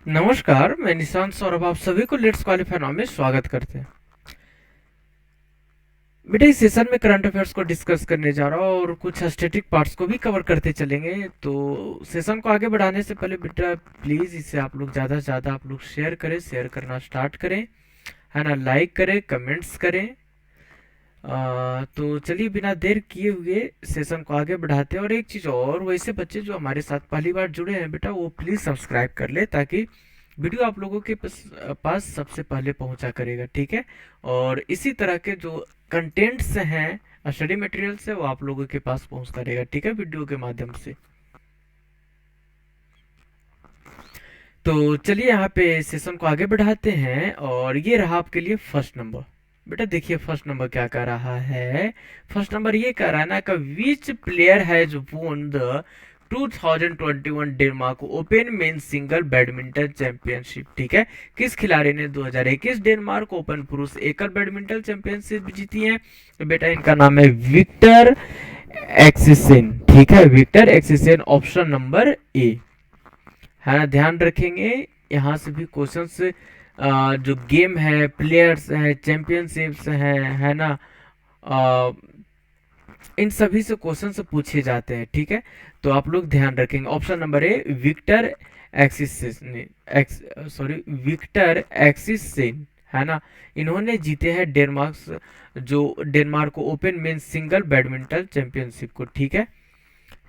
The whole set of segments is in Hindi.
नमस्कार, मैं निशांत सौरभ आप सभी को लेट्स क्वालिफाई नाउ में स्वागत करते हैं। बेटा इस सेशन में करंट अफेयर्स को डिस्कस करने जा रहा हूँ और कुछ स्टैटिक पार्ट्स को भी कवर करते चलेंगे। तो सेशन को आगे बढ़ाने से पहले बेटा प्लीज़ इसे आप लोग ज़्यादा से ज़्यादा आप लोग शेयर करें, शेयर करना स्टार्ट करें, है ना, लाइक करें, कमेंट्स करें। तो चलिए बिना देर किए हुए सेशन को आगे बढ़ाते हैं। और एक चीज़ और, वैसे बच्चे जो हमारे साथ पहली बार जुड़े हैं बेटा वो प्लीज़ सब्सक्राइब कर ले ताकि वीडियो आप लोगों के पास सबसे पहले पहुंचा करेगा, ठीक है। और इसी तरह के जो कंटेंट्स हैं, स्टडी मटेरियल्स है, वो आप लोगों के पास पहुंचता रहेगा, ठीक है, वीडियो के माध्यम से। तो चलिए यहाँ पे सेशन को आगे बढ़ाते हैं और ये रहा आपके लिए फर्स्ट नंबर। बेटा देखिए फर्स्ट नंबर क्या कह रहा है। फर्स्ट नंबर ये कह रहा है ना कि विच player has won the 2021 Denmark open men single badminton championship. ठीक है, किस खिलाड़ी ने 2021 डेनमार्क ओपन पुरुष एकल बैडमिंटन चैंपियनशिप जीती है? तो बेटा इनका नाम है विक्टर एक्सिसेन। ठीक है, विक्टर एक्सिसेन, ऑप्शन नंबर ए, है ना। ध्यान रखेंगे यहाँ से भी क्वेश्चंस जो गेम है, प्लेयर्स है, चैंपियनशिप्स हैं, है ना, अ, इन सभी से क्वेश्चन से पूछे जाते हैं, ठीक है। तो आप लोग ध्यान रखेंगे option number A Victor Axis sorry Victor Axelsen, है ना। इन्होंने जीते हैं डेनमार्क को open men single badminton championship को, ठीक है।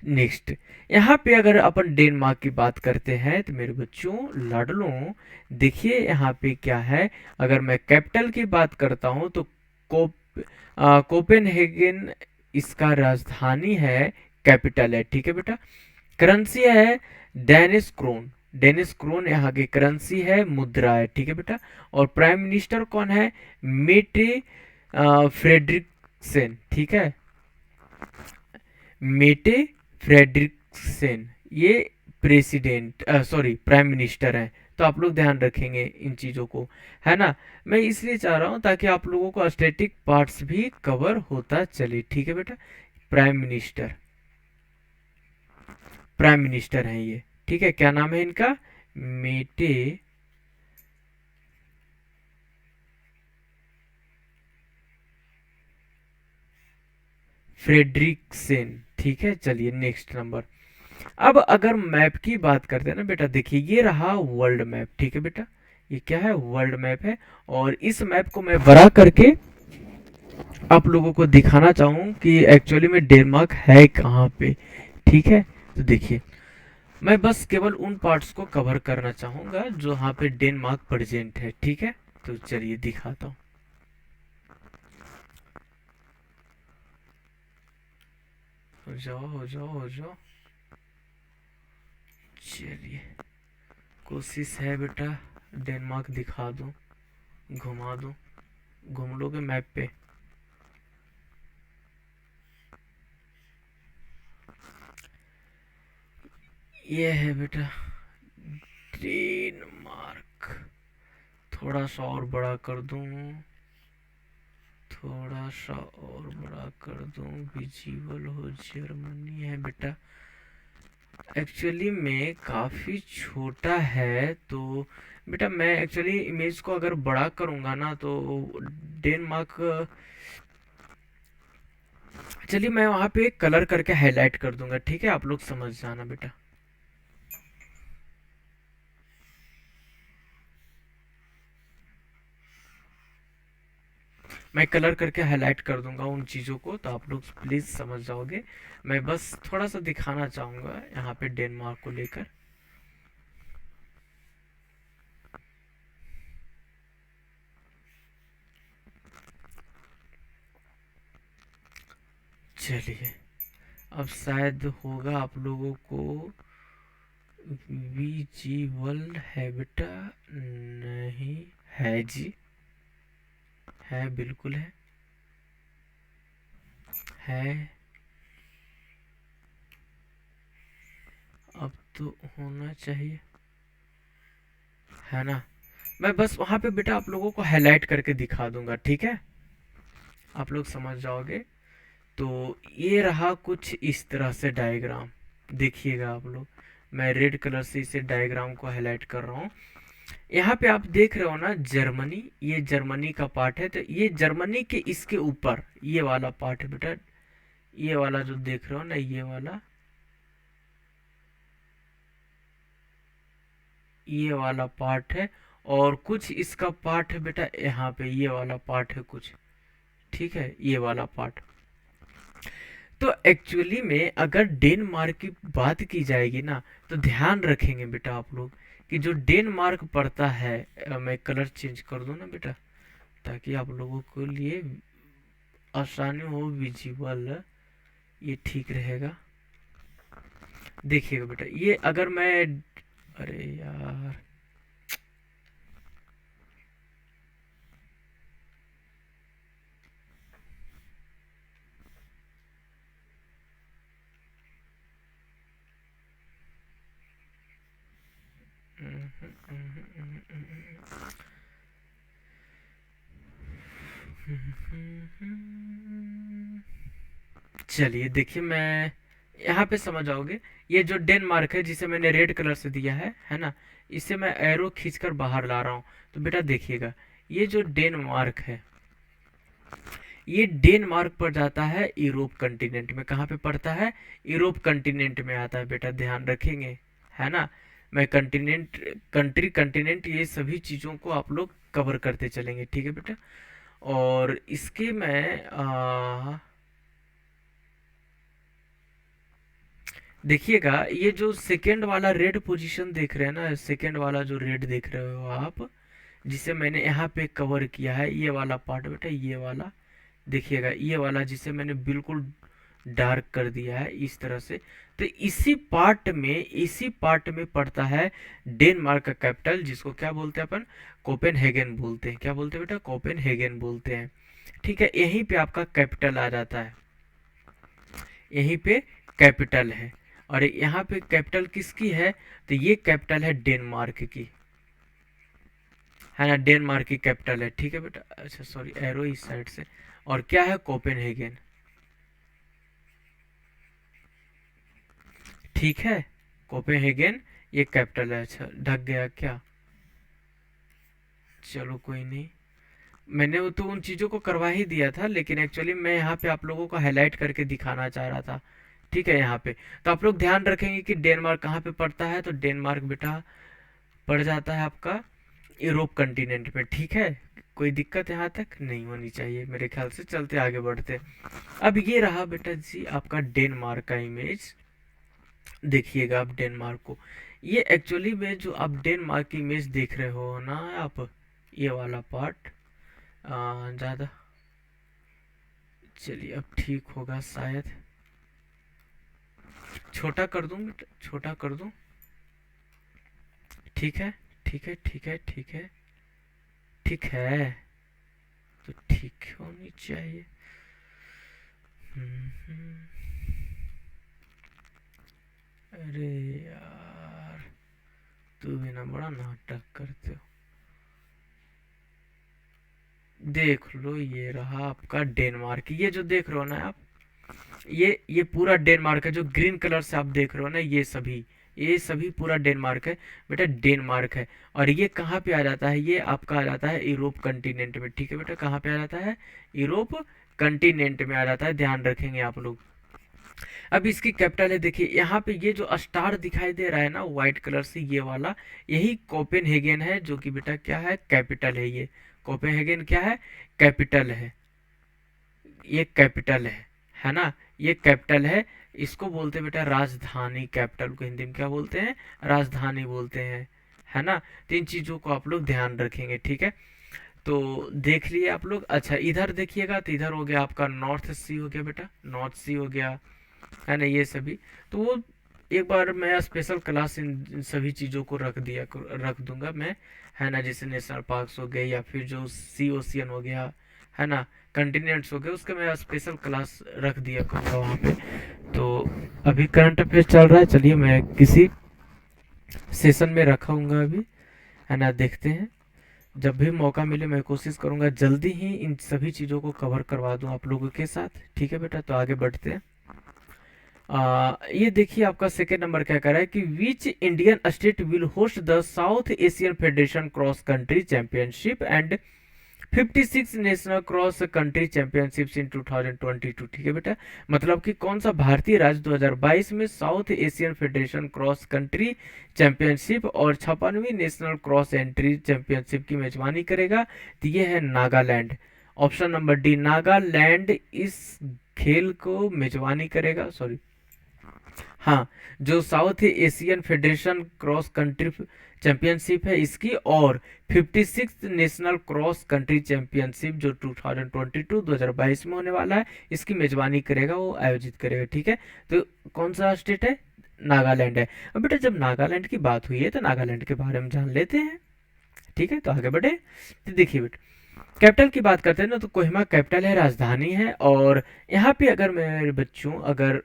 नेक्स्ट, यहाँ पे अगर अपन डेनमार्क की बात करते हैं तो मेरे बच्चों लाडलों, देखिए यहाँ पे क्या है। अगर मैं कैपिटल की बात करता हूँ तो कोपेनहेगन इसका राजधानी है, कैपिटल है, ठीक है बेटा। करेंसी है डेनिस क्रोन, डेनिस क्रोन यहाँ की करेंसी है, मुद्रा है, ठीक है बेटा। और प्राइम मिनिस्टर कौन है? मेटे फ्रेडरिक्सेन, ठीक है, मेटे फ्रेडरिक्सेन, ये प्रेसिडेंट सॉरी प्राइम मिनिस्टर हैं। तो आप लोग ध्यान रखेंगे इन चीज़ों को, है ना। मैं इसलिए चाह रहा हूँ ताकि आप लोगों को स्टैटिक पार्ट्स भी कवर होता चले, ठीक है बेटा। प्राइम मिनिस्टर, प्राइम मिनिस्टर हैं ये, ठीक है। क्या नाम है इनका? मेटे फ्रेडरिक्सेन, ठीक है। चलिए नेक्स्ट नंबर। अब अगर मैप की बात करते हैं ना बेटा, देखिए ये रहा वर्ल्ड मैप, ठीक है बेटा। ये क्या है? वर्ल्ड मैप है। और इस मैप को मैं बड़ा करके आप लोगों को दिखाना चाहूँ कि एक्चुअली में डेनमार्क है कहाँ पे, ठीक है। तो देखिए मैं बस केवल उन पार्ट्स को कवर करना चाहूँगा जो यहाँ पे डेनमार्क प्रेजेंट है, ठीक है। तो चलिए दिखाता हूँ। हो जाओ हो जाओ हो जाओ। चलिए कोशिश है बेटा डेनमार्क दिखा दूँ, घुमा दूँ। घूम लोगे मैप पे? ये है बेटा डेनमार्क। थोड़ा सा और बड़ा कर दूं, थोड़ा सा और बड़ा कर दूं, विजिबल हो। जर्मनी है बेटा, एक्चुअली में काफ़ी छोटा है। तो बेटा मैं एक्चुअली इमेज को अगर बड़ा करूंगा ना तो डेनमार्क, चलिए मैं वहाँ पे एक कलर करके हाईलाइट कर दूंगा, ठीक है, आप लोग समझ जाना बेटा। मैं कलर करके हाईलाइट कर दूंगा उन चीज़ों को, तो आप लोग प्लीज़ समझ जाओगे। मैं बस थोड़ा सा दिखाना चाहूँगा यहाँ पे डेनमार्क को लेकर। चलिए अब शायद होगा आप लोगों को विजिबल है बेटा। नहीं है जी, है, बिल्कुल है। अब तो होना चाहिए, है ना। मैं बस वहाँ पे बेटा आप लोगों को हाईलाइट करके दिखा दूंगा, ठीक है, आप लोग समझ जाओगे। तो ये रहा कुछ इस तरह से डायग्राम, देखिएगा आप लोग। मैं रेड कलर से इसे डायग्राम को हाईलाइट कर रहा हूँ। यहाँ पे आप देख रहे हो ना जर्मनी, ये जर्मनी का पार्ट है। तो ये जर्मनी के इसके ऊपर ये वाला पार्ट है बेटा, ये वाला जो देख रहे हो ना, ये वाला पार्ट है। और कुछ इसका पार्ट है बेटा यहाँ पे, ये वाला पार्ट है कुछ, ठीक है, ये वाला पार्ट। तो एक्चुअली में अगर डेनमार्क की बात की जाएगी ना, तो ध्यान रखेंगे बेटा आप लोग कि जो डेनमार्क पड़ता है, मैं कलर चेंज कर दूं ना बेटा, ताकि आप लोगों के लिए आसानी हो, विजिबल, ये ठीक रहेगा। देखिएगा बेटा, ये अगर मैं, अरे यार, चलिए देखिए, मैं यहाँ पे समझ आओगे। ये जो डेनमार्क है जिसे मैंने रेड कलर से दिया है ना, इसे मैं एरो खींचकर बाहर ला रहा हूँ। तो बेटा देखिएगा, ये जो डेनमार्क है, ये डेनमार्क पर जाता है यूरोप कंटिनेंट में। कहाँ पे पड़ता है? यूरोप कंटिनेंट में आता है बेटा, ध्यान रखेंगे, है ना। मैं कंटिनेंट, कंट्री, कंटिनेंट, ये सभी चीज़ों को आप लोग कवर करते चलेंगे, ठीक है बेटा। और इसके मैं देखिएगा, ये जो सेकेंड वाला रेड पोजीशन देख रहे हैं ना, सेकेंड वाला जो रेड देख रहे हो आप, जिसे मैंने यहाँ पे कवर किया है, ये वाला पार्ट बेटा, ये वाला देखिएगा, ये वाला जिसे मैंने बिल्कुल डार्क कर दिया है इस तरह से। तो इसी पार्ट में पड़ता है डेनमार्क का कैपिटल, जिसको क्या बोलते हैं अपन? कोपेनहेगन बोलते हैं। क्या बोलते हैं बेटा? कोपेनहेगन बोलते हैं, ठीक है। यहीं पे आपका कैपिटल आ जाता है, यहीं पे कैपिटल है। और यहाँ पे कैपिटल किसकी है? तो ये कैपिटल है डेनमार्क की, है ना, डेनमार्क की कैपिटल है, ठीक है बेटा। अच्छा सॉरी, एरो इस साइड से। और क्या है? कोपेनहेगन, ठीक है, कोपेनहेगन ये कैपिटल है। अच्छा ढक गया क्या? चलो कोई नहीं, मैंने वो तो उन चीज़ों को करवा ही दिया था, लेकिन एक्चुअली मैं यहाँ पे आप लोगों को हाईलाइट करके दिखाना चाह रहा था, ठीक है। यहाँ पे तो आप लोग ध्यान रखेंगे कि डेनमार्क कहाँ पे पड़ता है। तो डेनमार्क बेटा पड़ जाता है आपका यूरोप कंटिनेंट में, ठीक है। कोई दिक्कत यहाँ तक नहीं होनी चाहिए मेरे ख्याल से। चलते आगे बढ़ते। अब ये रहा बेटा जी आपका डेनमार्क का इमेज। देखिएगा आप डेनमार्क को, ये एक्चुअली में जो आप डेनमार्क की इमेज देख रहे हो ना आप, ये वाला पार्ट ज़्यादा, चलिए अब ठीक होगा शायद, छोटा कर दूं बेटा, छोटा कर दूं, ठीक है, ठीक है, ठीक है, ठीक है, ठीक है, तो ठीक होनी चाहिए। अरे यार, तू भी ना बड़ा नाटक करते हो। देख लो, ये रहा आपका डेनमार्क, ये जो देख रहे हो ना आप, ये पूरा डेनमार्क है। जो ग्रीन कलर से आप देख रहे हो ना, ये सभी पूरा डेनमार्क है बेटा, डेनमार्क है। और ये कहाँ पे आ जाता है? ये आपका आ जाता है यूरोप कंटिनेंट में, ठीक है बेटा। कहाँ पे आ जाता है? यूरोप कंटिनेंट में आ जाता है, ध्यान रखेंगे आप लोग। अब इसकी कैपिटल है, देखिए यहाँ पे ये जो स्टार दिखाई दे रहा है ना व्हाइट कलर से, ये वाला, यही कोपेनहेगन है, जो कि बेटा क्या है? कैपिटल है। ये कोपेनहेगन क्या है? कैपिटल है, ये कैपिटल है ना, ये कैपिटल है। इसको बोलते हैं बेटा राजधानी, कैपिटल को हिंदी में क्या बोलते हैं? राजधानी बोलते हैं, है ना। तो इन चीज़ों को आप लोग ध्यान रखेंगे, ठीक है। तो देख लिए आप लोग। अच्छा इधर देखिएगा, तो इधर हो गया आपका नॉर्थ सी हो गया बेटा, नॉर्थ सी हो गया, है ना, ये सभी। तो वो एक बार मैं स्पेशल क्लास इन सभी चीज़ों को रख दूंगा मैं, है ना। जैसे नेशनल पार्क्स हो गए, या फिर जो सी ओशियन हो गया, है ना, कंटिनेंट्स हो गए, उसका मैं स्पेशल क्लास रख दिया करूँगा वहाँ पे। तो अभी करंट अफेयर चल रहा है, चलिए मैं किसी सेशन में रखाऊंगा अभी, है ना। देखते हैं, जब भी मौका मिले मैं कोशिश करूंगा जल्दी ही इन सभी चीज़ों को कवर करवा दूं आप लोगों के साथ, ठीक है बेटा। तो आगे बढ़ते हैं। ये देखिए आपका सेकेंड नंबर क्या कर रहा है कि which Indian state will host the South Asian Federation cross country championship and 56 national cross country championships in 2022। ठीक है बेटा, मतलब कि कौन सा भारतीय राज्य 2022 में south Asian Federation cross country championship और 56वीं नेशनल क्रॉस एंट्री चैंपियनशिप की मेजबानी करेगा? तो ये है Nagaland. Option number D, Nagaland इस खेल को मेजबानी करेगा। सॉरी, हाँ, जो south Asian Federation cross country championship है इसकी, और 56 नेशनल क्रॉस कंट्री चैंपियनशिप जो 2022 में होने वाला है, इसकी मेजबानी करेगा, वो आयोजित करेगा। ठीक है, तो कौन सा स्टेट है? नागालैंड है। अब बेटा जब नागालैंड की बात हुई है तो नागालैंड के बारे में जान लेते हैं। ठीक है, तो आगे बढ़े। तो देखिए बेटा, कैपिटल की बात करते हैं ना, तो कोहिमा कैपिटल है, राजधानी है। और यहाँ पे अगर मेरे बच्चों, अगर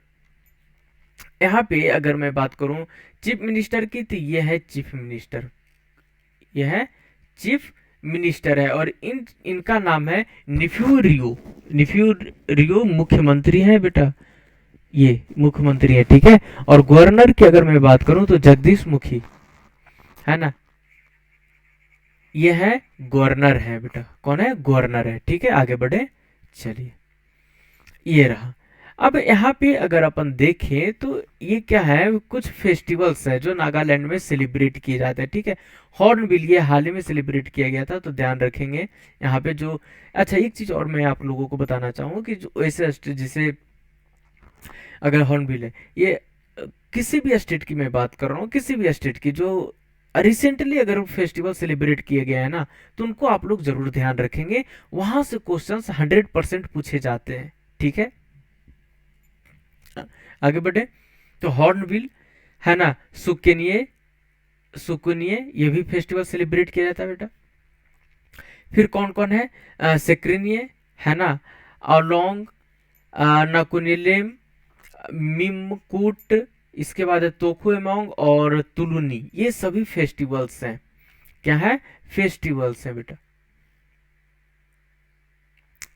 यहाँ पे अगर मैं बात करूं चीफ मिनिस्टर की, तो ये है चीफ मिनिस्टर, ये है चीफ मिनिस्टर है। और इनका नाम है निफ्यू रियो। निफ्यू रियो मुख्यमंत्री है बेटा, ये मुख्यमंत्री है। ठीक है, और गवर्नर की अगर मैं बात करूं तो जगदीश मुखी है ना, ये है गवर्नर है बेटा। कौन है? गवर्नर है। ठीक है, आगे बढ़े। चलिए, ये रहा। अब यहाँ पे अगर अपन देखें तो ये क्या है, कुछ फेस्टिवल्स है जो नागालैंड में सेलिब्रेट किए जाते हैं। ठीक है, हॉर्नबिल ये हाल ही में सेलिब्रेट किया गया था, तो ध्यान रखेंगे यहाँ पे जो। अच्छा, एक चीज और मैं आप लोगों को बताना चाहूंगा कि जो ऐसे जिसे अगर हॉर्नबिल है, ये किसी भी स्टेट की मैं बात कर रहा हूँ, किसी भी स्टेट की जो रिसेंटली अगर फेस्टिवल सेलिब्रेट किए गए हैं ना, तो उनको आप लोग जरूर ध्यान रखेंगे, वहां से क्वेश्चंस 100% पूछे जाते हैं। ठीक है, आगे बढ़े। तो हॉर्नबिल है ना, सुकेनिये, सुकुनिये ये भी फेस्टिवल सेलिब्रेट किया जाता है बेटा। फिर कौन कौन है? सेक्रेनिये है ना, अलोंग, नकुनिलेम, मिमकूट, इसके बाद है तोकुएमोंग और तुलुनी। ये सभी फेस्टिवल्स हैं। क्या है? फेस्टिवल्स हैं बेटा,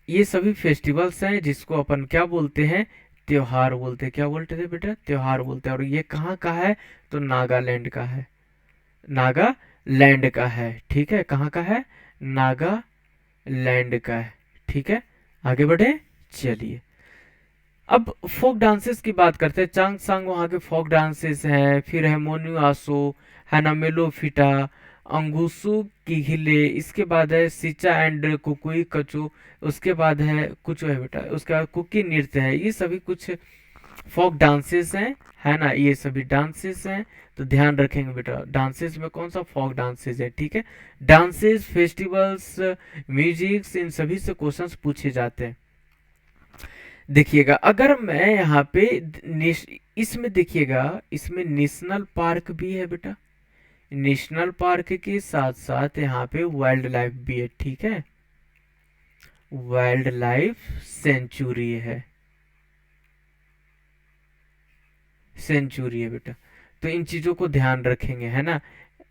ये सभी फेस्टिवल्स हैं जिसको अपन क्या बोलते हैं? त्योहार बोलते हैं। क्या बोलते थे बेटा? त्योहार बोलते हैं। और ये कहाँ का है? तो नागालैंड का है, नागालैंड का है। ठीक है, कहाँ का है? नागालैंड का है। ठीक है, आगे बढ़े। चलिए, अब फोक डांसेस की बात करते हैं। चांग सांग वहाँ के फोक डांसेस हैं। फिर है मोन्यू आसो, है ना, मेलोफिटा, अंगुसु किहिले, इसके बाद है सिचा एंड कुकुई कचो, उसके बाद है कुछ है बेटा, उसके बाद कुकी नृत्य है। ये सभी कुछ फोक डांसेस हैं, है ना, ये सभी डांसेस हैं। तो ध्यान रखेंगे बेटा, डांसेस में कौन सा? फोक डांसेस है। ठीक है, डांसेस, फेस्टिवल्स, म्यूजिक्स, इन सभी से क्वेश्चंस पूछे जाते हैं। देखिएगा, अगर मैं यहाँ पे इसमें देखिएगा, इसमें नेशनल पार्क भी है बेटा, नेशनल पार्क के साथ साथ यहाँ पे वाइल्ड लाइफ भी है। ठीक है, वाइल्ड लाइफ सेंचुरी है, सेंचुरी है बेटा। तो इन चीजों को ध्यान रखेंगे, है ना।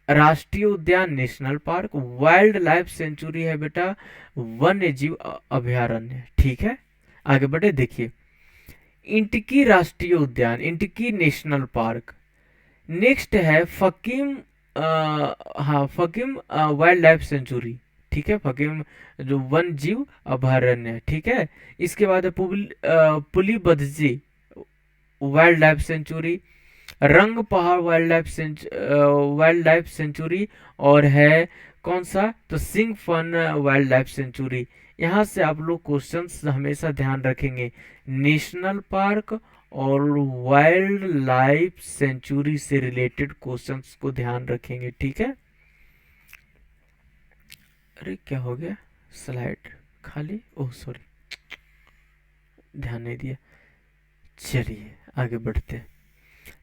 राष्ट्रीय उद्यान national park, wild life sanctuary है बेटा, वन्य जीव अभयारण्य। ठीक है, आगे बढ़े। देखिए, इंटकी राष्ट्रीय उद्यान, इंटकी नेशनल पार्क। नेक्स्ट है फकीम, हाँ, फकीम वाइल्ड लाइफ सेंचुरी। ठीक है, फकीम जो वन जीव अभयारण्य है। ठीक है, इसके बाद है पुली बदजी वाइल्ड लाइफ सेंचुरी, रंग पहाड़ वाइल्ड लाइफ सेंचुरी, और है कौन सा? तो Singphan wildlife sanctuary. यहाँ से आप लोग क्वेश्चंस हमेशा ध्यान रखेंगे, नेशनल पार्क और वाइल्ड लाइफ सेंचुरी से रिलेटेड क्वेश्चंस को ध्यान रखेंगे। ठीक है, अरे क्या हो गया, स्लाइड खाली, ओह सॉरी, ध्यान नहीं दिया। चलिए आगे बढ़ते हैं।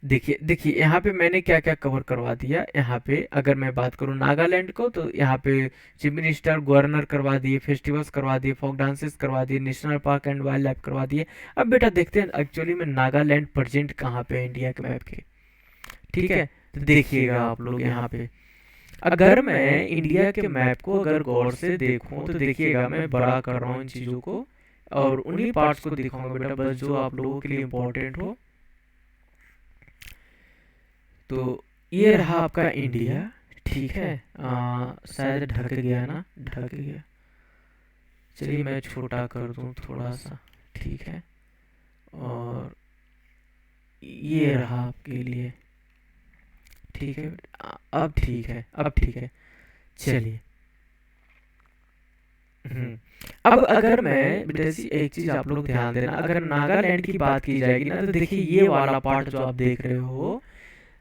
देखिए देखिए, यहाँ पे मैंने क्या क्या कवर करवा दिया। यहाँ पे अगर मैं बात करूँ नागालैंड को, तो यहाँ पे चीफ मिनिस्टर, गवर्नर करवा दिए, फेस्टिवल्स करवा दिए, फोक डांसेस करवा दिए, national park and wild life करवा दिए। अब बेटा देखते हैं एक्चुअली में नागालैंड प्रेजेंट कहाँ पे है इंडिया के मैप के। ठीक है, तो देखिएगा आप लोग यहाँ पे, अगर मैं इंडिया के मैप को अगर गौर से देखूं, तो देखिएगा मैं बड़ा कर रहा हूँ इन चीज़ों को और उन्हीं पार्ट्स को दिखाऊंगा बेटा, बस जो आप लोगों के लिए इम्पोर्टेंट हो। तो ये रहा आपका इंडिया, ठीक है। शायद ढक गया ना, ढक गया। चलिए मैं छोटा कर दूं थोड़ा सा, ठीक है। और ये रहा आपके लिए, ठीक है। अब ठीक है, अब ठीक है। चलिए। हम्म। अब अगर मैं बेटा जी एक चीज आप लोग ध्यान देना, अगर नागालैंड की बात की जाएगी ना, तो देखिए ये वाला पार्ट जो आप देख रहे हो,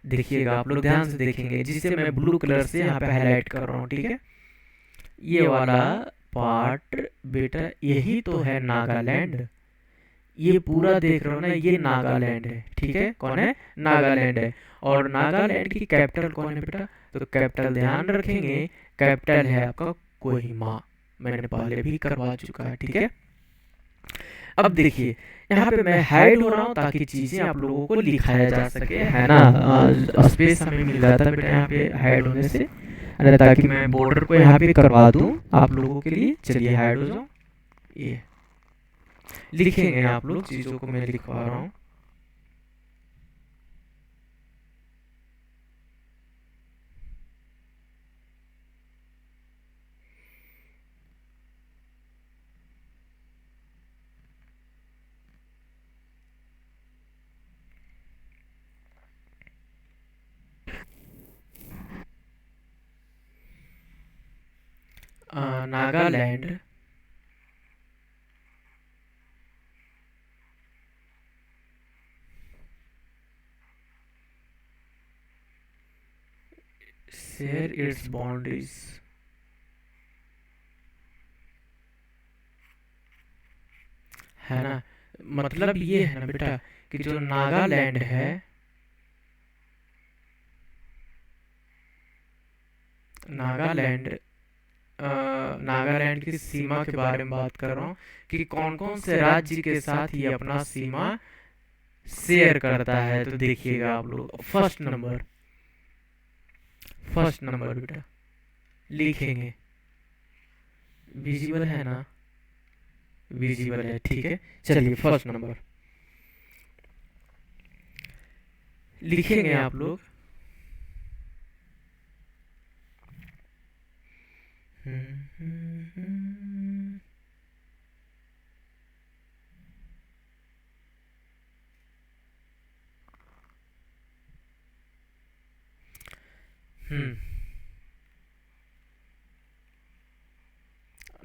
देखिएगा आप लोग ध्यान से देखेंगे, जिसे मैं ब्लू कलर से यहाँ पे हाईलाइट कर रहा हूँ, ठीक है। ये वाला पार्ट बेटा यही तो है नागालैंड। ये पूरा देख रहे हो ना, ये नागालैंड है, ठीक है। कौन है? नागालैंड है। और नागालैंड की कैपिटल कौन है बेटा? तो कैपिटल ध्यान रखेंगे, कैपिटल है आपका कोहिमा। मैंने पहले भी करवा चुका है, ठीक है। अब देखिए यहाँ पे मैं हाइड हो रहा हूँ ताकि चीजें आप लोगों को लिखाया जा सके, है ना। स्पेस हमें मिल जाता है बेटा यहाँ पे हाइड होने से, अरे ताकि मैं बॉर्डर को यहाँ पे करवा दूँ आप लोगों के लिए। चलिए हाइड हो जाओ। ये लिखेंगे आप लोग चीजों को, मैं लिखवा रहा हूँ। नागालैंड शेयर इट्स बाउंड्रीज, है ना। मतलब ये है ना बेटा कि जो नागालैंड है, नागालैंड नागालैंड की सीमा के बारे में बात कर रहा हूँ कि कौन कौन से राज्य के साथ ये अपना सीमा शेयर करता है। तो देखिएगा आप लोग, फर्स्ट नंबर, फर्स्ट नंबर बेटा लिखेंगे, विजिबल है ना, विजिबल है, ठीक है। चलिए फर्स्ट नंबर लिखेंगे आप लोग।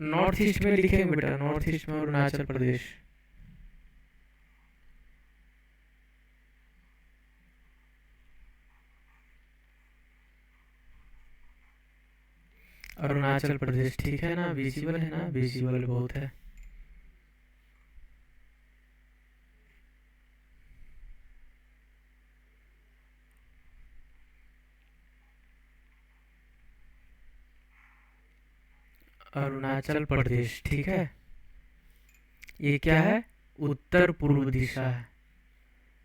नॉर्थ ईस्ट में लिखेंगे बेटा, नॉर्थ ईस्ट में अरुणाचल प्रदेश, अरुणाचल प्रदेश, ठीक है ना। विजिबल है ना, विजिबल बहुत है। अरुणाचल प्रदेश, ठीक है। ये क्या है? उत्तर पूर्व दिशा है।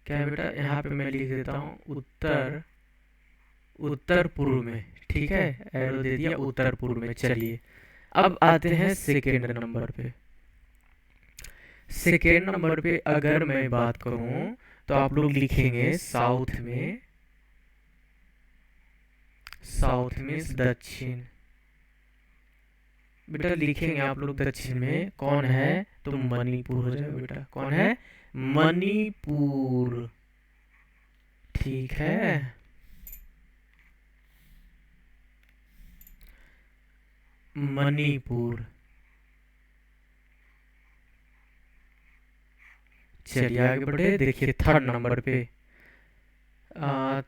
क्या है बेटा? यहाँ पे मैं लिख देता हूँ उत्तर, उत्तर पूर्व में, ठीक है। एरो दे दिया उत्तर पूर्व में। चलिए अब आते हैं सेकेंड नंबर पे। सेकेंड नंबर पे अगर मैं बात करूं तो आप लोग लिखेंगे साउथ में, साउथ में दक्षिण। बेटा लिखेंगे आप लोग दक्षिण में कौन है, तो मणिपुर हो जाएगा बेटा। कौन है? मणिपुर, ठीक है। मणिपुर। चलिए आगे बढ़े। देखिए थर्ड नंबर पे,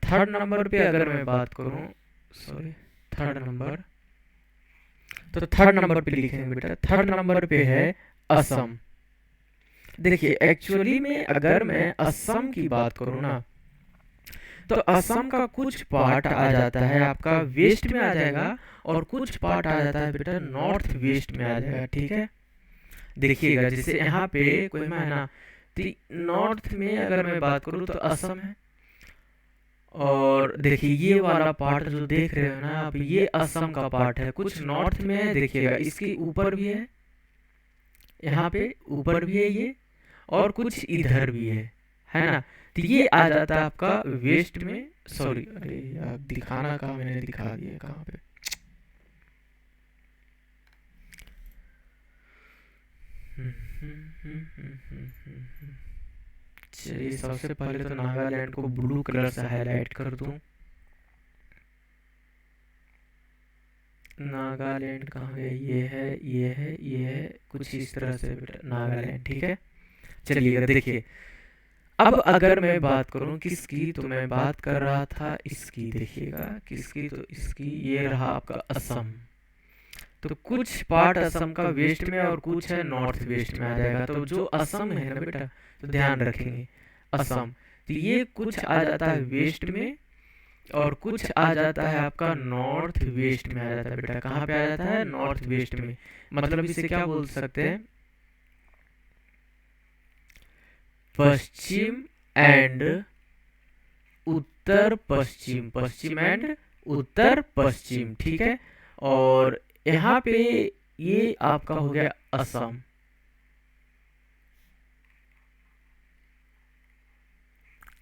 थर्ड नंबर पे अगर मैं बात करूं, सॉरी थर्ड नंबर, तो थर्ड नंबर पे लिखेंगे बेटा, थर्ड नंबर पे है असम। देखिए एक्चुअली में अगर मैं असम की बात करूं ना, तो असम का कुछ पार्ट आ जाता है आपका वेस्ट में आ जाएगा, और कुछ पार्ट आ जाता है बेटा नॉर्थ वेस्ट में आ जाएगा, ठीक है। देखिएगा जैसे यहाँ पे कोई है ना, तो नॉर्थ में अगर मैं बात करूँ तो असम है। और देखिए ये वाला पार्ट जो देख रहे हो ना आप, ये असम का पार्ट है, कुछ नॉर्थ में है। देखिएगा इसके ऊपर भी है, यहाँ पे ऊपर भी है ये, और कुछ इधर भी है ना। तो ये आ जाता है आपका वेस्ट में। सॉरी, अरे यार दिखाना कहाँ, मैंने दिखा दिया कहाँ पे। चलिए सबसे पहले तो नागालैंड को ब्लू कलर से हाईलाइट कर दूं। नागालैंड कहाँ है? ये है, ये है, ये है, कुछ इस तरह से बेटा नागालैंड। ठीक है, चलिएगा देखिए। अब अगर मैं बात करूं किसकी, तो मैं बात कर रहा था इसकी। देखिएगा किसकी, तो इसकी ये रहा आपका असम। तो कुछ पार्ट असम का वेस्ट में और कुछ है नॉर्थ वेस्ट में आ जाएगा। तो जो असम है ना बेटा, तो ध्यान रखेंगे असम, तो ये कुछ आ जाता है वेस्ट में और कुछ आ जाता है आपका नॉर्थ वेस्ट में आ जाता है बेटा। कहाँ पे आ जाता है? नॉर्थ वेस्ट में। मतलब इसे क्या बोल सकते हैं? पश्चिम एंड उत्तर पश्चिम, पश्चिम एंड उत्तर पश्चिम। ठीक है, और यहाँ पे ये आपका हो गया असम,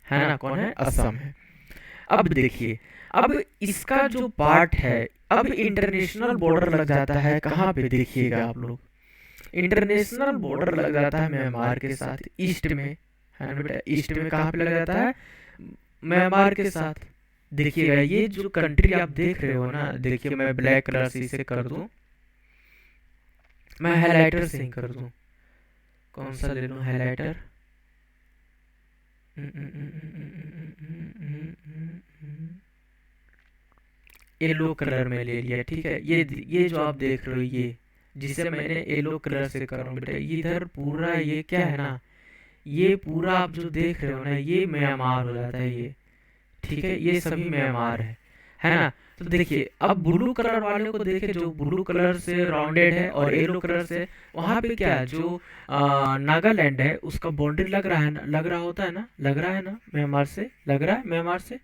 है ना? कौन है? असम है। अब देखिए, अब इसका जो पार्ट है, अब इंटरनेशनल बॉर्डर लग जाता है कहाँ पे? देखिएगा आप लोग, इंटरनेशनल बॉर्डर लग जाता है म्यांमार के साथ ईस्ट में, है ना बेटा? ईस्ट में कहाँ पे लग जाता है? म्यांमार के साथ। देखिएगा ये जो कंट्री आप देख रहे हो ना, देखिए मैं ब्लैक कलर से इसे कर दूं, मैं हाइलाइटर से ही कर दूं। कौन सा ले लूं हाइलाइटर? येलो कलर में ले लिया। ठीक है, ये जो आप देख रहे हो, ये जिसे मैंने येलो कलर से कर रहा हूँ बेटा, इधर पूरा ये क्या है ना, ये पूरा आप जो देख रहे हो ना, ये म्यांमार हो जाता है ये। ठीक है, ये सभी म्यांमार है ना? तो देखिए अब ब्लू कलर वाले को देखिए, जो ब्लू कलर से राउंडेड है और येलो कलर से, वहां पे क्या है, जो नागालैंड है उसका बाउंड्री लग रहा है ना, लग रहा होता है ना, लग रहा है ना म्यांमार से, लग रहा है म्यांमार से।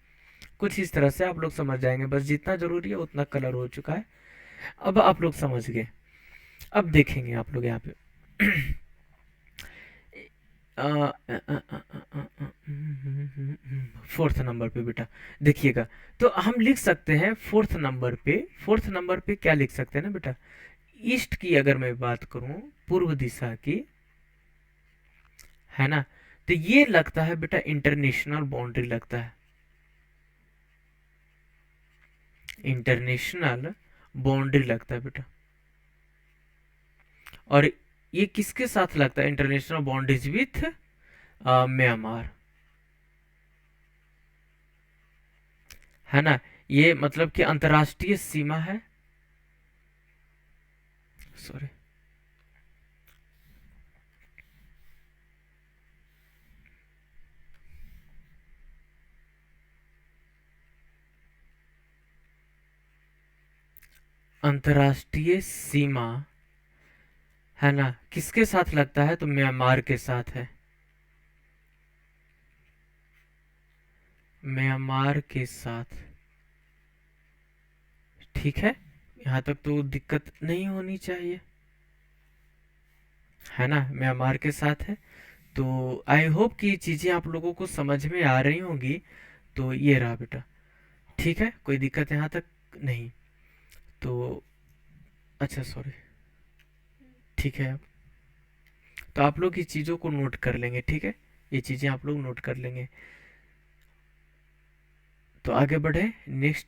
कुछ इस तरह से आप लोग समझ जाएंगे, बस जितना जरूरी है उतना कलर हो चुका है। अब आप लोग समझ गए। अब देखेंगे आप लोग यहाँ पे फोर्थ नंबर पे बेटा देखिएगा, तो हम लिख सकते हैं फोर्थ नंबर पे, फोर्थ नंबर पे क्या लिख सकते हैं ना बेटा, ईस्ट की अगर मैं बात करूं, पूर्व दिशा की, है ना? तो ये लगता है बेटा इंटरनेशनल बाउंड्री लगता है, इंटरनेशनल बाउंड्री लगता है बेटा। और ये किसके साथ लगता है? इंटरनेशनल बाउंड्रीज विथ म्यांमार, है ना? ये मतलब कि अंतर्राष्ट्रीय सीमा है। सॉरी, अंतर्राष्ट्रीय सीमा, है ना? किसके साथ लगता है? तो म्यांमार के साथ है, म्यांमार के साथ। ठीक है, यहाँ तक तो दिक्कत नहीं होनी चाहिए, है ना? म्यांमार के साथ है। तो आई होप कि ये चीज़ें आप लोगों को समझ में आ रही होंगी। तो ये रहा बेटा, ठीक है, कोई दिक्कत यहाँ तक नहीं। तो अच्छा सॉरी, ठीक है। तो आप लोग इस चीज़ों को नोट कर लेंगे, ठीक है, ये चीज़ें आप लोग नोट कर लेंगे। तो आगे बढ़े नेक्स्ट।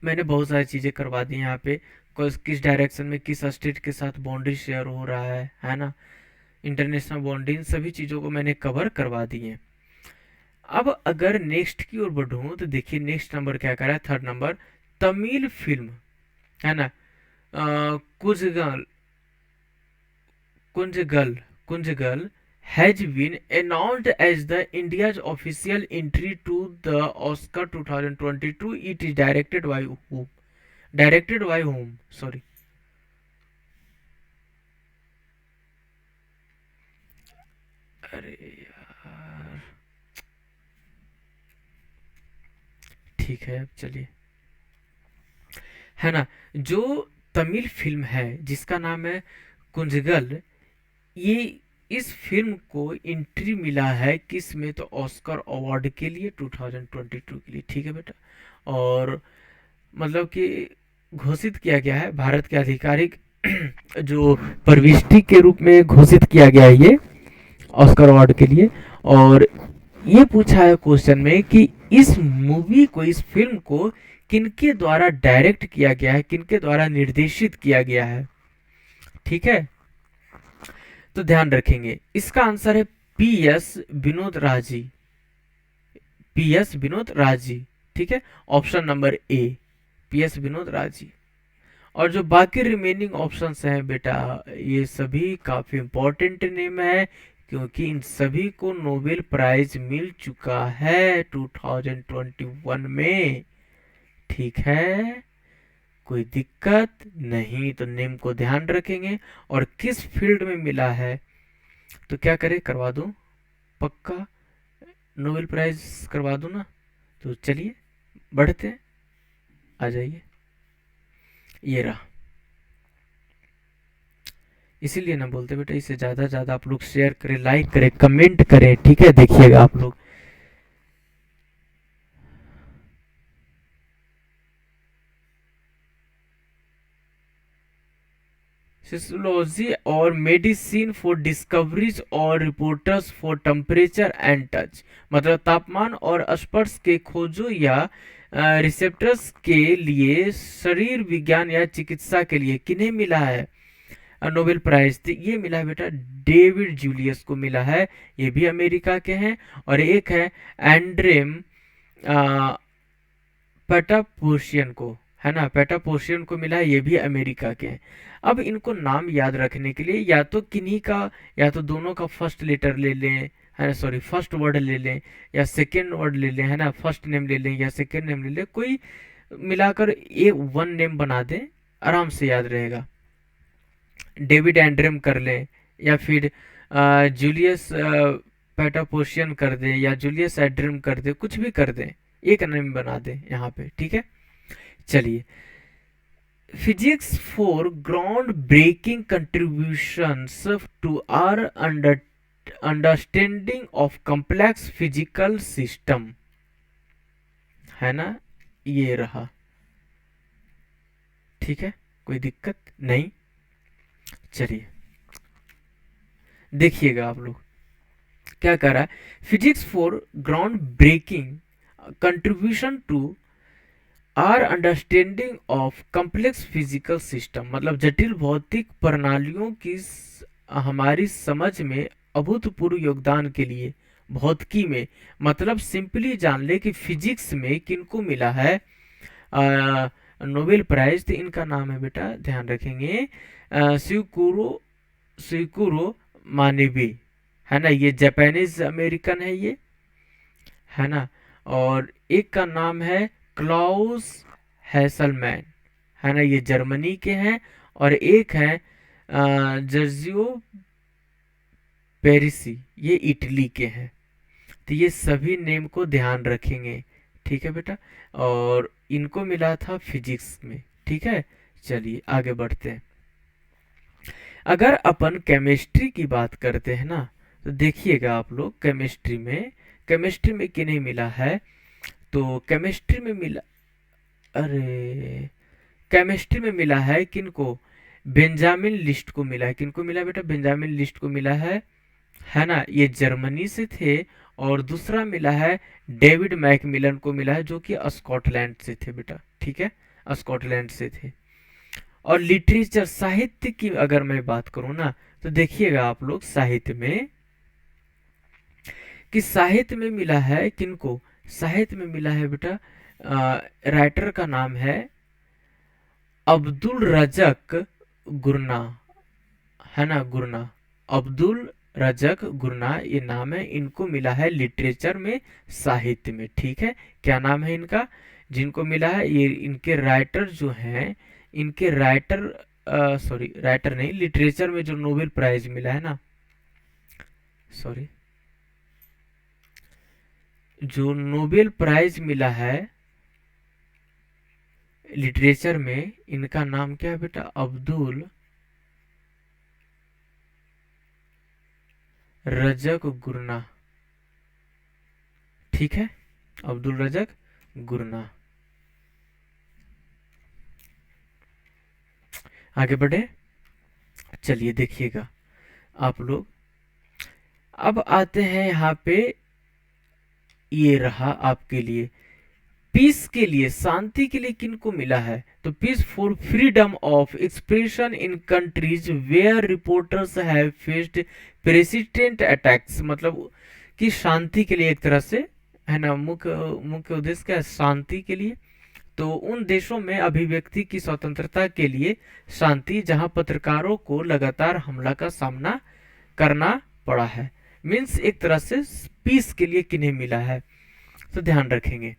मैंने बहुत सारी चीज़ें करवा दी यहाँ पे, किस डायरेक्शन में किस स्टेट के साथ बाउंड्री शेयर हो रहा है ना? इंटरनेशनल बाउंड्री, इन सभी चीज़ों को मैंने कवर करवा दी है। अब अगर नेक्स्ट की ओर बढ़ूँ तो देखिए नेक्स्ट नंबर क्या कह रहा है, थर्ड नंबर, तमिल फिल्म, है ना? कुंजगल, कुंजगल, कुंजगल has been announced as the India's official entry to the Oscar 2022. It is directed by whom? Directed by whom? Sorry. अरे यार, ठीक है अब चलिए, है ना? जो तमिल फिल्म है जिसका नाम है कुंजगल, ये इस फिल्म को एंट्री मिला है किस में, तो ऑस्कर अवार्ड के लिए 2022 के लिए, ठीक है बेटा। और मतलब कि घोषित किया गया है भारत के आधिकारिक जो प्रविष्टि के रूप में घोषित किया गया है ये ऑस्कर अवार्ड के लिए। और ये पूछा है क्वेश्चन में कि इस मूवी को, इस फिल्म को किनके द्वारा डायरेक्ट किया गया है, किनके द्वारा निर्देशित किया गया है, ठीक है। तो ध्यान रखेंगे इसका आंसर है पी एस विनोद राजी, पी एस विनोद राजी, ठीक है। ऑप्शन नंबर ए, पी एस विनोद राजी। और जो बाकी रिमेनिंग ऑप्शंस हैं बेटा, ये सभी काफी इंपॉर्टेंट नेम है, क्योंकि इन सभी को नोबेल प्राइज मिल चुका है 2021 में, ठीक है। कोई दिक्कत नहीं, तो नेम को ध्यान रखेंगे। और किस फील्ड में मिला है, तो क्या करें, करवा दूं पक्का नोबेल प्राइज, करवा दूं ना। तो चलिए बढ़ते हैं, आ जाइए, ये रहा। इसीलिए ना बोलते बेटा, इसे ज़्यादा ज़्यादा आप लोग शेयर करें, लाइक करें, कमेंट करें, ठीक है। देखिएगा आप लोग, सिस्टोलॉजी और मेडिसिन फॉर डिस्कवरीज और reporters for temperature and touch, मतलब तापमान और स्पर्श के खोजों या रिसेप्टर्स के लिए शरीर विज्ञान या चिकित्सा के लिए किन्हें मिला है नोबेल प्राइज। तो ये मिला है बेटा डेविड जूलियस को मिला है, ये भी अमेरिका के हैं। और एक है एंड्रेम पेटापोर्शियन को, है ना, पेटापोर्शियन को मिला है, ये भी अमेरिका के हैं। अब इनको नाम याद रखने के लिए या तो किन्हीं का, या तो दोनों का फर्स्ट लेटर ले लें, है ना, सॉरी फर्स्ट वर्ड ले लें या सेकेंड वर्ड ले लें, है ना, फर्स्ट नेम ले लें या सेकेंड नेम ले लें, कोई मिलाकर ये वन नेम बना दें, आराम से याद रहेगा। डेविड एंड्रेम कर लें, या फिर जूलियस पेटापोर्शियन कर दें, या जूलियस एंड्रेम कर दें, कुछ भी कर दें, एक नेम बना दें यहाँ पे, ठीक है। चलिए, physics for groundbreaking contributions to our understanding of complex physical system, है ना, ये रहा, ठीक है, कोई दिक्कत नहीं। चलिए देखिएगा आप लोग क्या कर रहा है, physics for groundbreaking contribution to our understanding of complex physical system, मतलब जटिल भौतिक प्रणालियों की हमारी समझ में अभूतपूर्व योगदान के लिए भौतिकी में, मतलब सिंपली जान ले कि फिजिक्स में किनको मिला है नोबेल प्राइज। तो इनका नाम है बेटा, ध्यान रखेंगे, स्यूकुरो स्यूकुरो मानेबे, है ना, ये जापानीज अमेरिकन है ये, है ना। और एक का नाम है क्लाउस हैसलमैन, है ना, ये जर्मनी के हैं। और एक है जर्जियो पेरिसी, ये इटली के हैं। तो ये सभी नेम को ध्यान रखेंगे, ठीक है बेटा। और इनको मिला था फिजिक्स में, ठीक है। चलिए आगे बढ़ते हैं। अगर अपन केमिस्ट्री की बात करते हैं ना, तो देखिएगा आप लोग, केमिस्ट्री में किन्हें मिला है, तो केमिस्ट्री में मिला, अरे केमिस्ट्री में मिला है किनको, बेंजामिन लिस्ट को मिला है। किनको मिला बेटा, बेंजामिन लिस्ट को मिला है ना, ये जर्मनी से थे। और दूसरा मिला है डेविड मैकमिलन को मिला है, जो कि स्कॉटलैंड से थे बेटा, ठीक है, स्कॉटलैंड से थे। और लिटरेचर, साहित्य की अगर मैं बात करूं ना, तो देखिएगा आप लोग साहित्य में, कि साहित्य में मिला है किनको, साहित्य में मिला है बेटा, राइटर का नाम है अब्दुल रजक गुरना, है ना, गुरना, अब्दुल रजक गुरना ये नाम है, इनको मिला है लिटरेचर में, साहित्य में, ठीक है। क्या नाम है इनका, जिनको मिला है, ये इनके राइटर जो हैं, इनके राइटर, सॉरी राइटर नहीं, लिटरेचर में जो नोबेल प्राइज मिला है ना, सॉरी, जो नोबेल प्राइज मिला है लिटरेचर में, इनका नाम क्या है बेटा, अब्दुल रजक गुरना, ठीक है, अब्दुल रजक गुरना। आगे बढ़े, चलिए देखिएगा आप लोग। अब आते हैं यहाँ पे, ये रहा आपके लिए पीस के लिए, शांति के लिए किनको मिला है, तो peace for freedom of expression in countries where reporters have faced president attacks, मतलब कि शांति के लिए एक तरह से, है ना, मुख्य मुख्य उद्देश्य क्या है, शांति के लिए। तो उन देशों में अभिव्यक्ति की स्वतंत्रता के लिए शांति, जहां पत्रकारों को लगातार हमला का सामना करना पड़ा है। मीन्स एक तरह से पीस के लिए किन्हें मिला है, तो ध्यान रखेंगे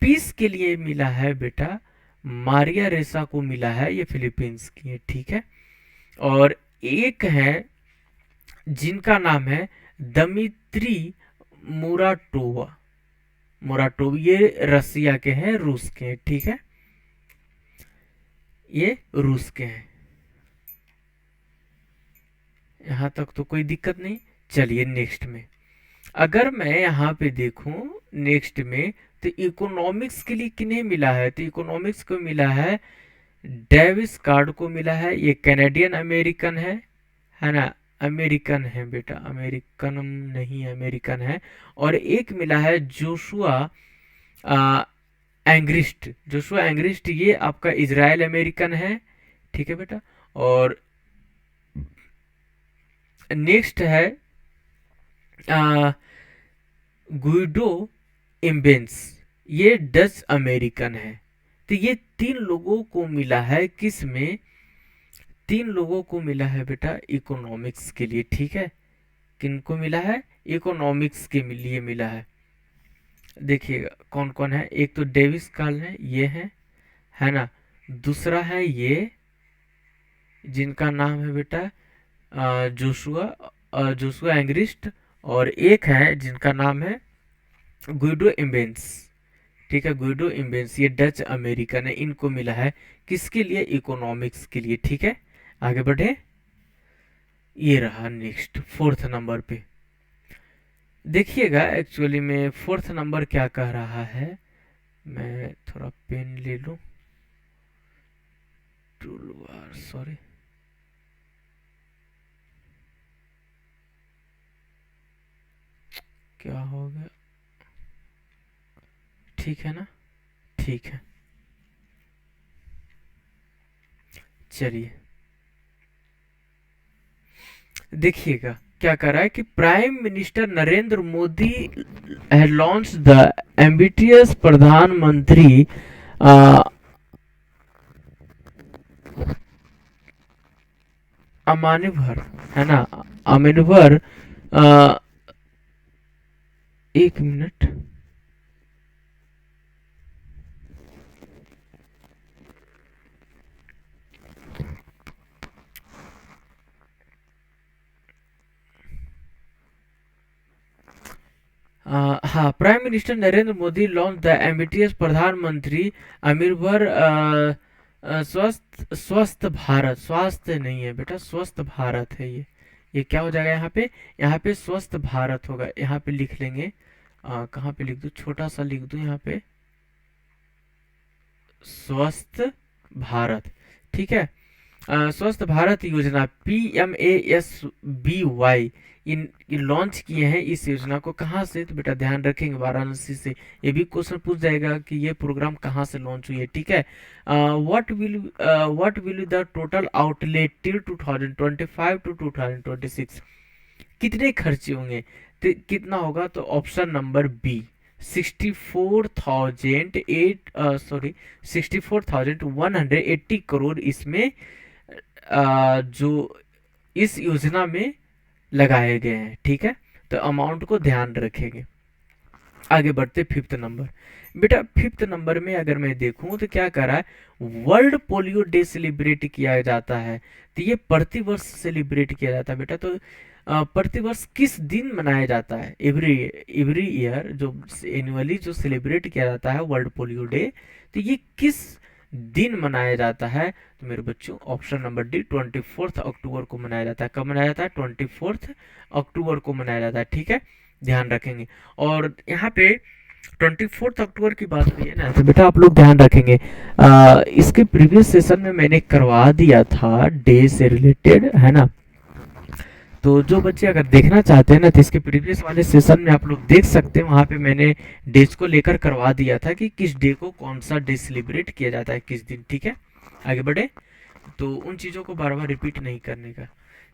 पीस के लिए मिला है बेटा, मारिया रेसा को मिला है, ये फिलीपींस की है, ठीक है। और एक है जिनका नाम है दमित्री मुराटोवा, मुराटोव, ये रसिया के हैं, रूस के हैं, ठीक है, ये रूस के हैं। यहां तक तो कोई दिक्कत नहीं। चलिए नेक्स्ट में, अगर मैं यहाँ पे देखूं नेक्स्ट में, तो इकोनॉमिक्स के लिए किन्हें मिला है, तो इकोनॉमिक्स को मिला है डेविस कार्ड को मिला है, ये कैनेडियन अमेरिकन है ना, अमेरिकन है बेटा, अमेरिकन नहीं है, अमेरिकन है। और एक मिला है जोशुआ एंग्रिस्ट, जोशुआ एंग्रिस्ट, ये आपका इजराइल अमेरिकन है, ठीक है बेटा। और नेक्स्ट है गुइडो इम्बेंस, ये डच अमेरिकन है। तो ये तीन लोगों को मिला है, किस में, तीन लोगों को मिला है बेटा इकोनॉमिक्स के लिए, ठीक है। किनको मिला है, इकोनॉमिक्स के लिए मिला है। देखिएगा कौन कौन है, एक तो डेविस कार्ल है ना, दूसरा है ये जिनका नाम है बेटा जोशुआ एंग्रिस्ट, और एक है जिनका नाम है गुइडो इम्बेंस, ठीक है, गुइडो इम्बेंस, ये डच अमेरिकन है, इनको मिला है किसके लिए, इकोनॉमिक्स के लिए, ठीक है। आगे बढ़े, ये रहा नेक्स्ट फोर्थ नंबर पे। देखिएगा एक्चुअली में फोर्थ नंबर क्या कह रहा है, मैं थोड़ा पेन ले लूं, टूल बार, सॉरी, क्या हो गया, ठीक है ना, ठीक है। चलिए देखिएगा क्या कर रहा है कि prime minister Narendra Modi has launch the ambitious Pradhanmantri Atmanirbhar, है ना, आत्मनिर्भर, एक मिनट, हाँ, prime minister Narendra Modi launch the ambitious Pradhanmantri Atmanirbhar स्वस्थ स्वस्थ भारत, स्वास्थ्य नहीं है बेटा, स्वस्थ भारत है ये क्या हो जाएगा यहाँ पे, यहाँ पे स्वस्थ भारत होगा, यहाँ पे लिख लेंगे, कहाँ पे लिख दूँ, छोटा सा लिख दूँ यहाँ पे, स्वस्थ भारत, ठीक है। स्वस्थ भारत योजना PMASBY इन लॉन्च किए हैं इस योजना को, कहाँ से, तो बेटा ध्यान रखेंगे वाराणसी से। ये भी क्वेश्चन पूछ जाएगा कि ये प्रोग्राम कहाँ से लॉन्च हुई है, ठीक है। What will the total outlet till 2025 to 2026, कितने खर्चे होंगे, तो कितना होगा, तो ऑप्शन नंबर बी 64,180 करोड़ इसमें जो इस योजना में लगाए गए हैं, ठीक है। तो अमाउंट को ध्यान रखेंगे। आगे बढ़ते फिफ्थ नंबर, बेटा फिफ्थ नंबर में अगर मैं देखूं तो क्या कर रहा है, वर्ल्ड पोलियो डे सेलिब्रेट किया जाता है, तो ये प्रतिवर्ष सेलिब्रेट किया जाता है बेटा। तो प्रतिवर्ष किस दिन मनाया जाता है, एवरी ईयर जो एनुअली जो सेलिब्रेट किया जाता है वर्ल्ड पोलियो डे, तो ये किस दिन मनाया जाता है? तो मेरे बच्चों ऑप्शन नंबर डी 24 अक्टूबर को मनाया जाता है। कब मनाया जाता है? 24 अक्टूबर को मनाया जाता है। ठीक है, ध्यान रखेंगे। और यहाँ पे 24 अक्टूबर की बात हुई है ना, तो बेटा आप लोग ध्यान रखेंगे। इसके प्रीवियस सेशन में मैंने करवा दिया था डे से रिलेटेड, है ना। तो जो बच्चे अगर देखना चाहते हैं ना, तो इसके प्रीवियस वाले सेशन में आप लोग देख सकते हैं। वहाँ पे मैंने डेज को लेकर करवा दिया था कि किस डे को कौन सा डे सेलिब्रेट किया जाता है, किस दिन। ठीक है, आगे बढ़े। तो उन चीज़ों को बार बार रिपीट नहीं करने का।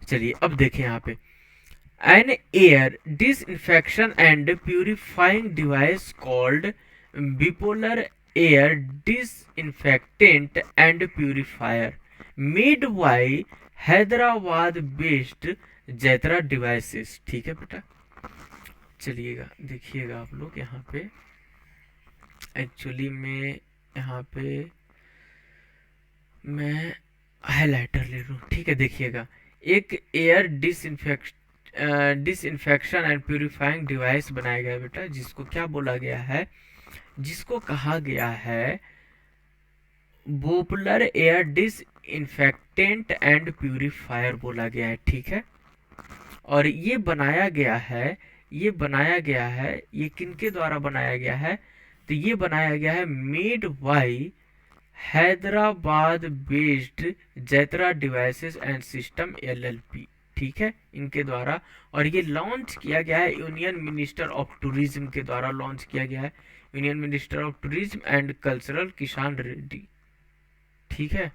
चलिए अब देखें यहाँ पे, an air disinfection and purifying device called bipolar air disinfectant and purifier made by Hyderabad based Jaitra devices. ठीक है बेटा, चलिएगा देखिएगा आप लोग यहाँ पे। एक्चुअली में यहाँ पे मैं हाइलाइटर ले लूँ। ठीक है, देखिएगा, एक air disinfection and purifying device बनाया गया है बेटा, जिसको क्या बोला गया है? जिसको कहा गया है बोपलर एयर डिसइंफेक्टेंट एंड प्यूरिफायर बोला गया है। ठीक है, और ये बनाया गया है, ये किनके द्वारा बनाया गया है? तो ये बनाया गया है made by Hyderabad based Jaitra devices and system LLP. ठीक है, इनके द्वारा। और ये लॉन्च किया गया है यूनियन मिनिस्टर ऑफ टूरिज्म के द्वारा लॉन्च किया गया है। Union minister of tourism and cultural Kishan Reddy. ठीक है,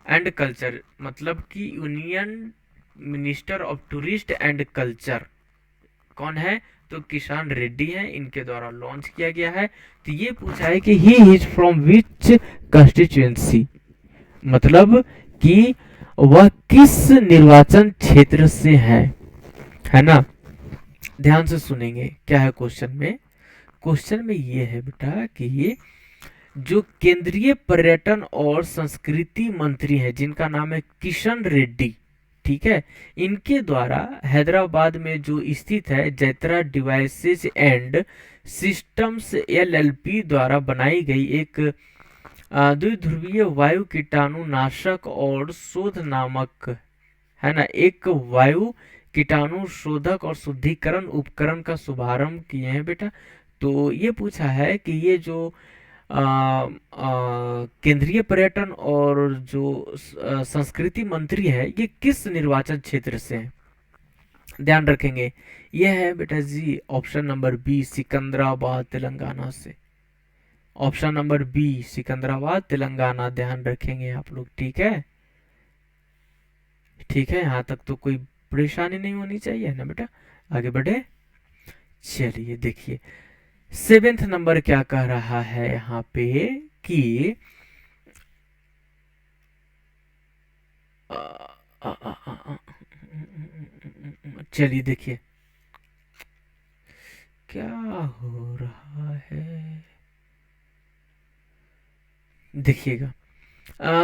एंड कल्चर मतलब कि union minister of tourist and culture कौन है? तो किशन रेड्डी हैं, इनके द्वारा लॉन्च किया गया है। तो ये पूछा है कि he is from which constituency, मतलब कि वह किस निर्वाचन क्षेत्र से है ना। ध्यान से सुनेंगे क्या है क्वेश्चन में। क्वेश्चन में ये है बेटा कि ये जो केंद्रीय पर्यटन और संस्कृति मंत्री हैं, जिनका नाम है किशन रेड्डी, ठीक है, इनके द्वारा हैदराबाद में जो स्थित है जैतरा डिवाइसेस एंड सिस्टम्स एलएलपी द्वारा बनाई गई एक द्विध्रुवीय वायु कीटाणुनाशक और शोध नामक, है ना, एक वायु कीटाणु शोधक और शुद्धिकरण उपकरण का शुभारंभ किए हैं बेटा। तो ये पूछा है कि ये जो केंद्रीय पर्यटन और जो संस्कृति मंत्री है, ये किस निर्वाचन क्षेत्र से हैं? ध्यान रखेंगे, ये है बेटा जी option number B Secunderabad Telangana से। Option number B Secunderabad Telangana, ध्यान रखेंगे आप लोग। ठीक है, ठीक है, यहाँ तक तो कोई परेशानी नहीं होनी चाहिए ना बेटा। आगे बढ़े, चलिए देखिए 7th नंबर क्या कह रहा है यहाँ पे कि चलिए देखिए क्या हो रहा है, देखिएगा।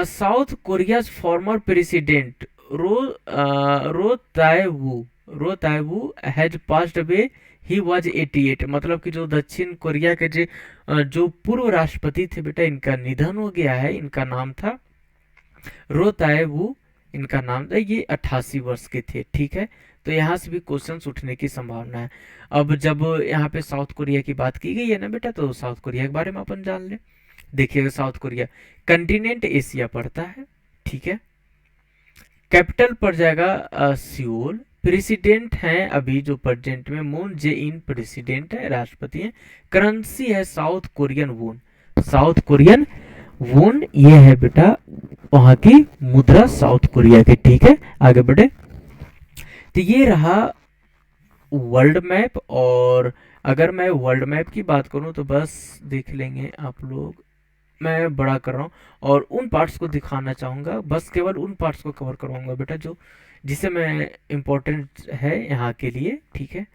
South Korea former president Roh Taewoo has passed away, he was 88, मतलब कि जो दक्षिण कोरिया के जो पूर्व राष्ट्रपति थे बेटा, इनका निधन हो गया है। इनका नाम था रो ताइवू, इनका नाम था, ये 88 वर्ष के थे। ठीक है, तो यहाँ से भी क्वेश्चंस उठने की संभावना है। अब जब यहाँ पे साउथ कोरिया की बात की गई है ना बेटा, तो साउथ कोरिया के बारे में अपन जान लें। देखिएगा, साउथ कोरिया कंटिनेंट एशिया पड़ता है। ठीक है, कैपिटल पड़ जाएगा सियोल। प्रेसिडेंट हैं अभी जो प्रेजेंट में मून जे इन प्रेसिडेंट है, राष्ट्रपति हैं। करेंसी है साउथ कोरियन वून, साउथ कोरियन वून ये है बेटा वहां की मुद्रा साउथ कोरिया की। ठीक है, आगे बढ़े। तो ये रहा वर्ल्ड मैप। और अगर मैं वर्ल्ड मैप की बात करूं तो बस देख लेंगे आप लोग, मैं बड़ा कर रहा हूँ और उन पार्ट्स को दिखाना चाहूँगा, बस केवल उन पार्ट्स को कवर करवाऊंगा बेटा जो जिसे मैं इम्पोर्टेंट है यहाँ के लिए। ठीक है,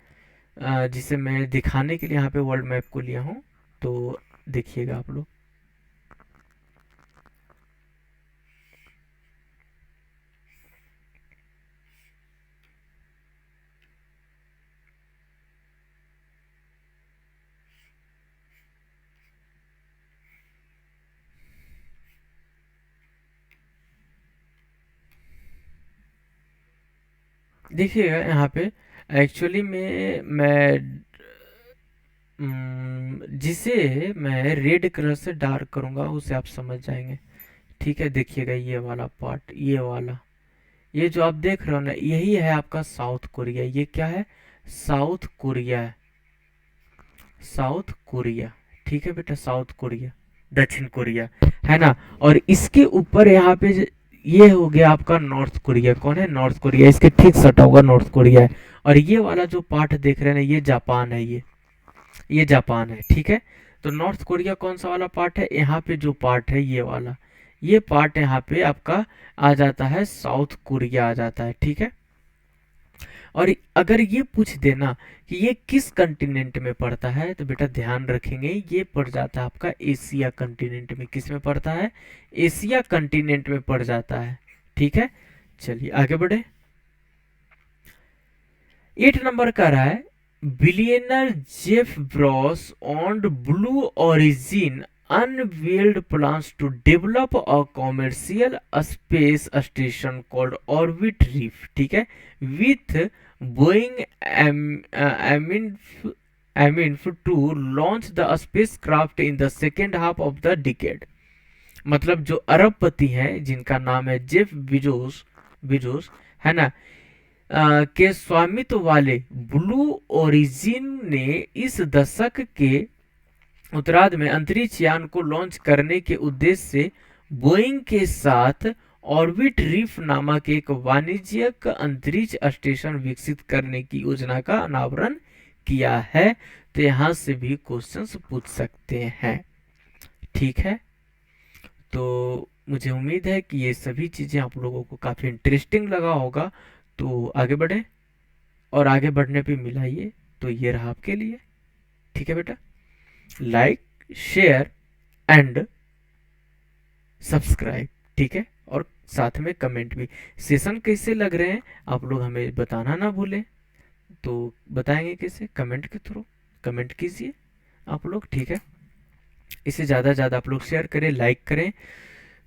जिसे मैं दिखाने के लिए यहाँ पे वर्ल्ड मैप को लिया हूँ। तो देखिएगा आप लोग, देखिएगा यहाँ पे एक्चुअली में मैं जिसे मैं रेड कलर से डार्क करूँगा उसे आप समझ जाएंगे। ठीक है, देखिएगा ये वाला पार्ट, ये वाला, ये जो आप देख रहे हो ना, यही है आपका साउथ कोरिया। ये क्या है? साउथ कोरिया है, साउथ कोरिया। ठीक है बेटा, साउथ कोरिया, दक्षिण कोरिया, है ना। और इसके ऊपर यहाँ पे ये हो गया आपका नॉर्थ कोरिया। कौन है? North Korea. इसके ठीक सटा हुआ नॉर्थ कोरिया है। और ये वाला जो पार्ट देख रहे हैं ना, ये जापान है। ये जापान है। ठीक है, तो नॉर्थ कोरिया कौन सा वाला पार्ट है? यहाँ पे जो पार्ट है ये वाला, ये पार्ट यहाँ पे आपका आ जाता है साउथ कोरिया आ जाता है। ठीक है, और अगर ये पूछ देना कि ये किस कंटिनेंट में पड़ता है, तो बेटा ध्यान रखेंगे ये पड़ जाता है आपका एशिया कंटिनेंट में। किस में पड़ता है? एशिया कंटिनेंट में पड़ जाता है। ठीक है, चलिए आगे बढ़े। 8 नंबर का रहा है, billionaire Jeff Bros on blue origin unveiled plans to develop a commercial space station called Orbit Reef, ठीक है, with Boeing Aminf to launch the spacecraft in the second half of the decade। मतलब जो अरबपति हैं जिनका नाम है जेफ बिजोस, बिजोस, है ना, के स्वामित्व वाले ब्लू ओरिजिन ने इस दशक के उत्तरार्ध में अंतरिक्ष यान को लॉन्च करने के उद्देश्य से बोइंग के साथ ऑर्बिट रीफ नामक एक वाणिज्यिक अंतरिक्ष स्टेशन विकसित करने की योजना का अनावरण किया है। तो यहां से भी क्वेश्चंस पूछ सकते हैं। ठीक है, तो मुझे उम्मीद है कि ये सभी चीजें आप लोगों को काफी इंटरेस्टिंग लगा होगा। तो आगे बढ़े, और आगे बढ़ने पे मिला ये, तो ये रहा आपके लिए। ठीक है बेटा, लाइक, शेयर एंड सब्सक्राइब। ठीक है, और साथ में कमेंट भी। सेशन कैसे लग रहे हैं आप लोग हमें बताना ना भूलें। तो बताएंगे कैसे? कमेंट के थ्रू कमेंट कीजिए आप लोग। ठीक है, इसे ज़्यादा से ज़्यादा आप लोग शेयर करें, लाइक करें।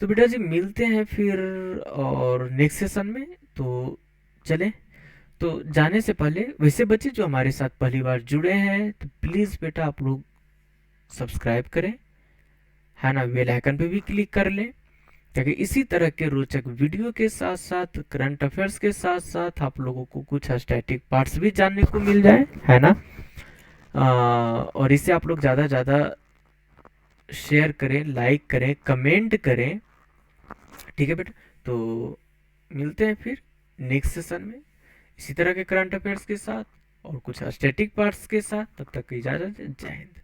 तो बेटा जी मिलते हैं फिर और नेक्स्ट सेशन में। तो चलें, तो जाने से पहले वैसे बच्चे जो हमारे साथ पहली बार जुड़े हैं, तो प्लीज़ बेटा आप लोग सब्सक्राइब करें, है ना, बेल आइकन पे भी क्लिक कर लें, ताकि इसी तरह के रोचक वीडियो के साथ साथ करंट अफेयर्स के साथ साथ आप लोगों को कुछ स्टैटिक पार्ट्स भी जानने को मिल जाए, है ना। और इसे आप लोग ज़्यादा ज़्यादा शेयर करें, लाइक करें, कमेंट करें। ठीक है बेटा, तो मिलते हैं फिर नेक्स्ट सेशन में इसी तरह के करंट अफेयर्स के साथ और कुछ स्टैटिक पार्ट्स के साथ। तब तक की इजाज़त, जय हिंद।